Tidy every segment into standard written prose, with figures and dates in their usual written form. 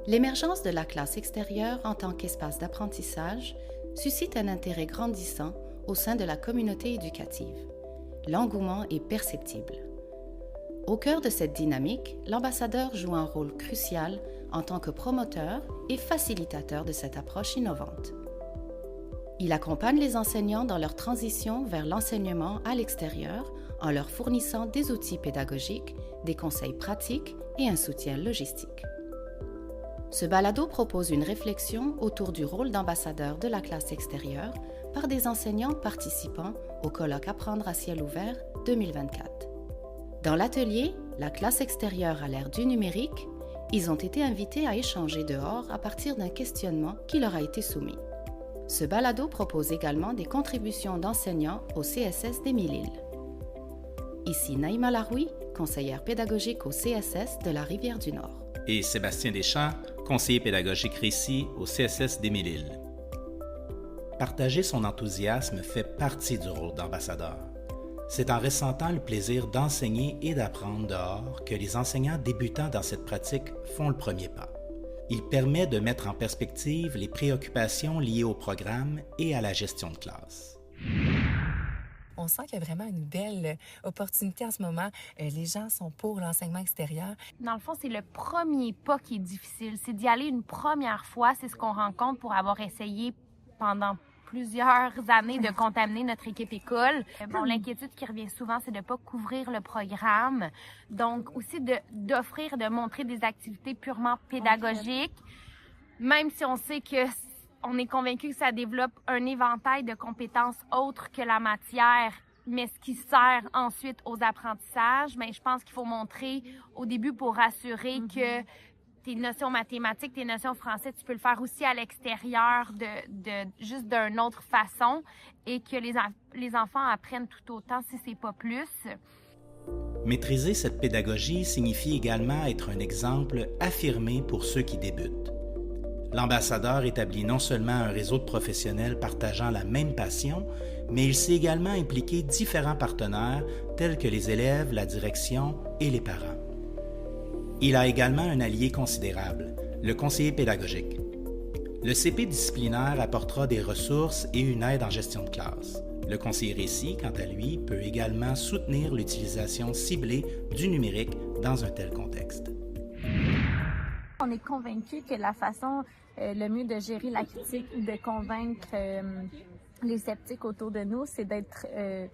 L'émergence de la classe extérieure en tant qu'espace d'apprentissage suscite un intérêt grandissant au sein de la communauté éducative. L'engouement est perceptible. Au cœur de cette dynamique, l'ambassadeur joue un rôle crucial en tant que promoteur et facilitateur de cette approche innovante. Il accompagne les enseignants dans leur transition vers l'enseignement à l'extérieur en leur fournissant des outils pédagogiques, des conseils pratiques et un soutien logistique. Ce balado propose une réflexion autour du rôle d'ambassadeur de la classe extérieure par des enseignants participant au colloque Apprendre à ciel ouvert 2024. Dans l'atelier « La classe extérieure à l'ère du numérique », ils ont été invités à échanger dehors à partir d'un questionnement qui leur a été soumis. Ce balado propose également des contributions d'enseignants au CSS d'Émile-Île. Ici Naïma Laroui, conseillère pédagogique au CSS de la Rivière-du-Nord. Et Sébastien Deschamps, conseiller pédagogique récit au CSS d'Émile-Île. Partager son enthousiasme fait partie du rôle d'ambassadeur. C'est en ressentant le plaisir d'enseigner et d'apprendre dehors que les enseignants débutants dans cette pratique font le premier pas. Il permet de mettre en perspective les préoccupations liées au programme et à la gestion de classe. On sent qu'il y a vraiment une belle opportunité en ce moment. Les gens sont pour l'enseignement extérieur. Dans le fond, c'est le premier pas qui est difficile. C'est d'y aller une première fois. C'est ce qu'on rencontre pour avoir essayé pendant plusieurs années de contaminer notre équipe école. Bon, l'inquiétude qui revient souvent, c'est de ne pas couvrir le programme. Donc, aussi d'offrir, de montrer des activités purement pédagogiques, même si on sait que on est convaincu que ça développe un éventail de compétences autres que la matière, mais ce qui sert ensuite aux apprentissages. Mais je pense qu'il faut montrer au début pour rassurer que tes notions mathématiques, tes notions français, tu peux le faire aussi à l'extérieur juste d'une autre façon et que les enfants apprennent tout autant si c'est pas plus. Maîtriser cette pédagogie signifie également être un exemple affirmé pour ceux qui débutent. L'ambassadeur établit non seulement un réseau de professionnels partageant la même passion, mais il sait également impliquer différents partenaires tels que les élèves, la direction et les parents. Il a également un allié considérable, le conseiller pédagogique. Le CP disciplinaire apportera des ressources et une aide en gestion de classe. Le conseiller récit, quant à lui, peut également soutenir l'utilisation ciblée du numérique dans un tel contexte. On est convaincu que la façon le mieux de gérer la critique ou de convaincre les sceptiques autour de nous, c'est d'être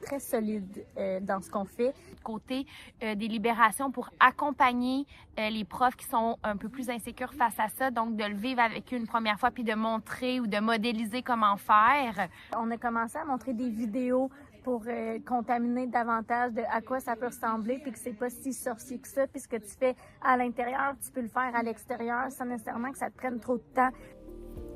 très solide dans ce qu'on fait. Côté des libérations pour accompagner les profs qui sont un peu plus insécures face à ça, donc de le vivre avec eux une première fois puis de montrer ou de modéliser comment faire. On a commencé à montrer des vidéos pour contaminer davantage de à quoi ça peut ressembler, puis que c'est pas si sorcier que ça, puis ce que tu fais à l'intérieur, tu peux le faire à l'extérieur sans nécessairement que ça te prenne trop de temps.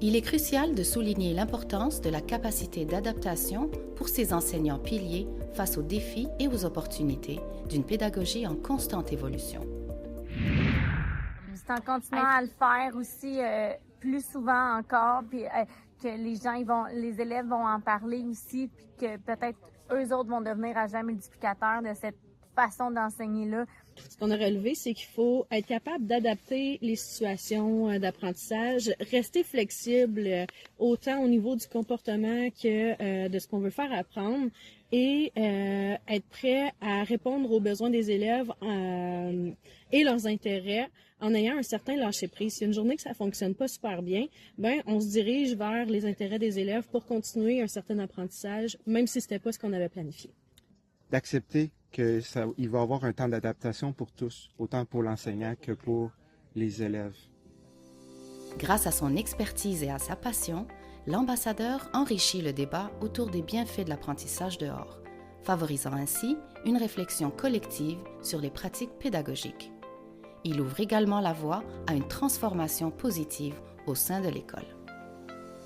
Il est crucial de souligner l'importance de la capacité d'adaptation pour ces enseignants piliers face aux défis et aux opportunités d'une pédagogie en constante évolution. C'est en continuant à le faire aussi plus souvent encore, puis que les élèves vont en parler aussi, puis que peut-être eux autres vont devenir agents multiplicateurs de cette façon d'enseigner-là. Ce qu'on a relevé, c'est qu'il faut être capable d'adapter les situations d'apprentissage, rester flexible autant au niveau du comportement que de ce qu'on veut faire apprendre et être prêt à répondre aux besoins des élèves et leurs intérêts en ayant un certain lâcher-prise. Si une journée que ça fonctionne pas super bien, on se dirige vers les intérêts des élèves pour continuer un certain apprentissage, même si c'était pas ce qu'on avait planifié. D'accepter qu'il va y avoir un temps d'adaptation pour tous, autant pour l'enseignant que pour les élèves. Grâce à son expertise et à sa passion, l'ambassadeur enrichit le débat autour des bienfaits de l'apprentissage dehors, favorisant ainsi une réflexion collective sur les pratiques pédagogiques. Il ouvre également la voie à une transformation positive au sein de l'école.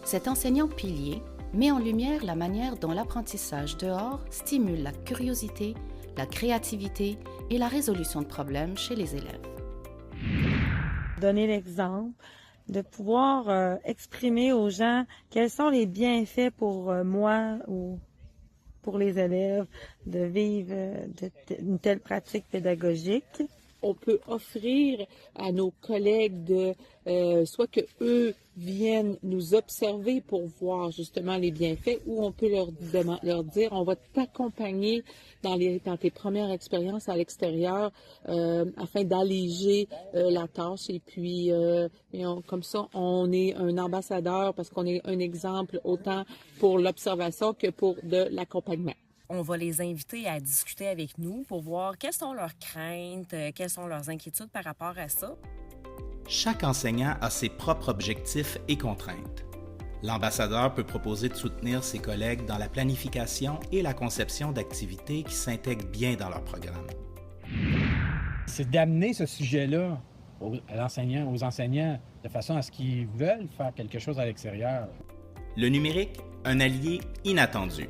Cet enseignant pilier met en lumière la manière dont l'apprentissage dehors stimule la curiosité, la créativité et la résolution de problèmes chez les élèves. Donner l'exemple, de pouvoir exprimer aux gens quels sont les bienfaits pour moi ou pour les élèves de vivre une telle pratique pédagogique. on peut offrir à nos collègues de soit que eux viennent nous observer pour voir justement les bienfaits, ou on peut leur dire on va t'accompagner dans tes premières expériences à l'extérieur afin d'alléger la tâche, et puis comme ça on est un ambassadeur parce qu'on est un exemple autant pour l'observation que pour de l'accompagnement. On va les inviter à discuter avec nous pour voir quelles sont leurs craintes, quelles sont leurs inquiétudes par rapport à ça. Chaque enseignant a ses propres objectifs et contraintes. L'ambassadeur peut proposer de soutenir ses collègues dans la planification et la conception d'activités qui s'intègrent bien dans leur programme. C'est d'amener ce sujet-là aux enseignants de façon à ce qu'ils veulent faire quelque chose à l'extérieur. Le numérique, un allié inattendu.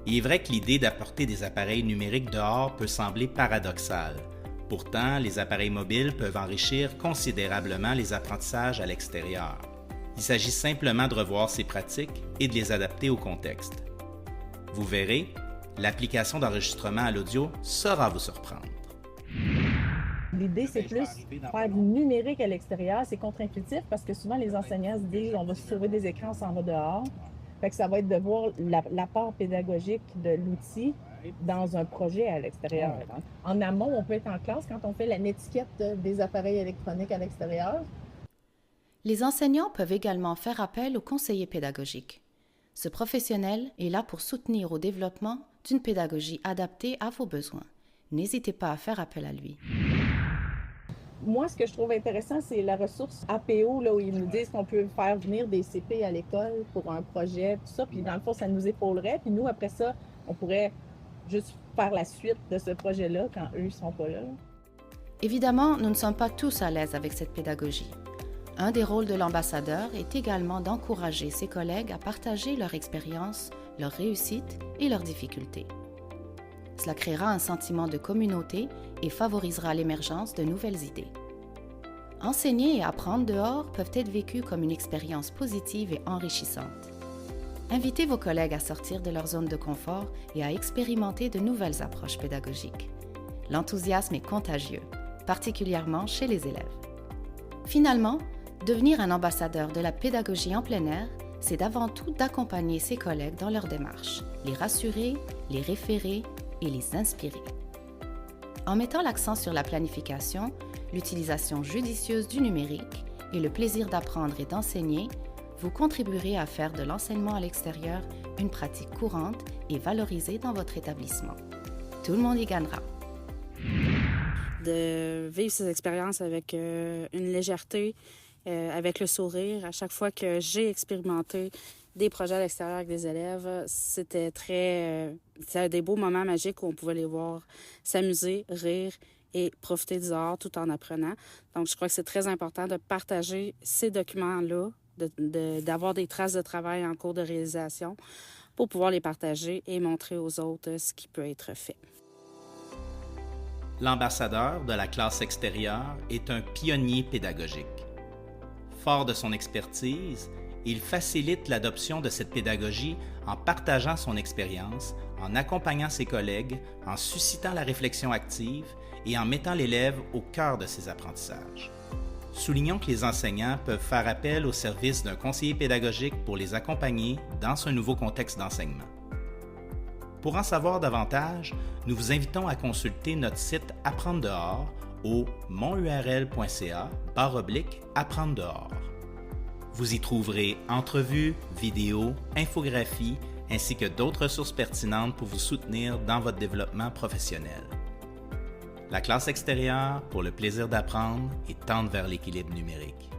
Il est vrai que l'idée d'apporter des appareils numériques dehors peut sembler paradoxale. Pourtant, les appareils mobiles peuvent enrichir considérablement les apprentissages à l'extérieur. Il s'agit simplement de revoir ces pratiques et de les adapter au contexte. Vous verrez, l'application d'enregistrement à l'audio saura vous surprendre. L'idée, c'est plus faire du numérique à l'extérieur. C'est contre-intuitif parce que souvent, les enseignants se disent on va se sauver des écrans, on s'en va dehors. Fait que ça va être de voir l'apport pédagogique de l'outil dans un projet à l'extérieur. En amont, on peut être en classe quand on fait la netiquette des appareils électroniques à l'extérieur. Les enseignants peuvent également faire appel au conseiller pédagogique. Ce professionnel est là pour soutenir au développement d'une pédagogie adaptée à vos besoins. N'hésitez pas à faire appel à lui. Moi, ce que je trouve intéressant, c'est la ressource APO, là, où ils nous disent qu'on peut faire venir des CP à l'école pour un projet, tout ça. Puis dans le fond, ça nous épaulerait. Puis nous, après ça, on pourrait juste faire la suite de ce projet-là quand eux ne sont pas là. Évidemment, nous ne sommes pas tous à l'aise avec cette pédagogie. Un des rôles de l'ambassadeur est également d'encourager ses collègues à partager leur expérience, leurs réussites et leurs difficultés. Cela créera un sentiment de communauté et favorisera l'émergence de nouvelles idées. Enseigner et apprendre dehors peuvent être vécus comme une expérience positive et enrichissante. Invitez vos collègues à sortir de leur zone de confort et à expérimenter de nouvelles approches pédagogiques. L'enthousiasme est contagieux, particulièrement chez les élèves. Finalement, devenir un ambassadeur de la pédagogie en plein air, c'est d'avant tout d'accompagner ses collègues dans leur démarche, les rassurer, les référer et les inspirer. En mettant l'accent sur la planification, l'utilisation judicieuse du numérique et le plaisir d'apprendre et d'enseigner, vous contribuerez à faire de l'enseignement à l'extérieur une pratique courante et valorisée dans votre établissement. Tout le monde y gagnera. De vivre ces expériences avec une légèreté, avec le sourire. À chaque fois que j'ai expérimenté des projets à l'extérieur avec des élèves, c'était des beaux moments magiques où on pouvait les voir s'amuser, rire et profiter du dehors tout en apprenant. Donc, je crois que c'est très important de partager ces documents-là, d'avoir des traces de travail en cours de réalisation pour pouvoir les partager et montrer aux autres ce qui peut être fait. L'ambassadeur de la classe extérieure est un pionnier pédagogique. Fort de son expertise, il facilite l'adoption de cette pédagogie en partageant son expérience, en accompagnant ses collègues, en suscitant la réflexion active et en mettant l'élève au cœur de ses apprentissages. Soulignons que les enseignants peuvent faire appel au service d'un conseiller pédagogique pour les accompagner dans ce nouveau contexte d'enseignement. Pour en savoir davantage, nous vous invitons à consulter notre site Apprendre dehors au monurl.ca/apprendre dehors. Vous y trouverez entrevues, vidéos, infographies, ainsi que d'autres ressources pertinentes pour vous soutenir dans votre développement professionnel. La classe extérieure, pour le plaisir d'apprendre et tendre vers l'équilibre numérique.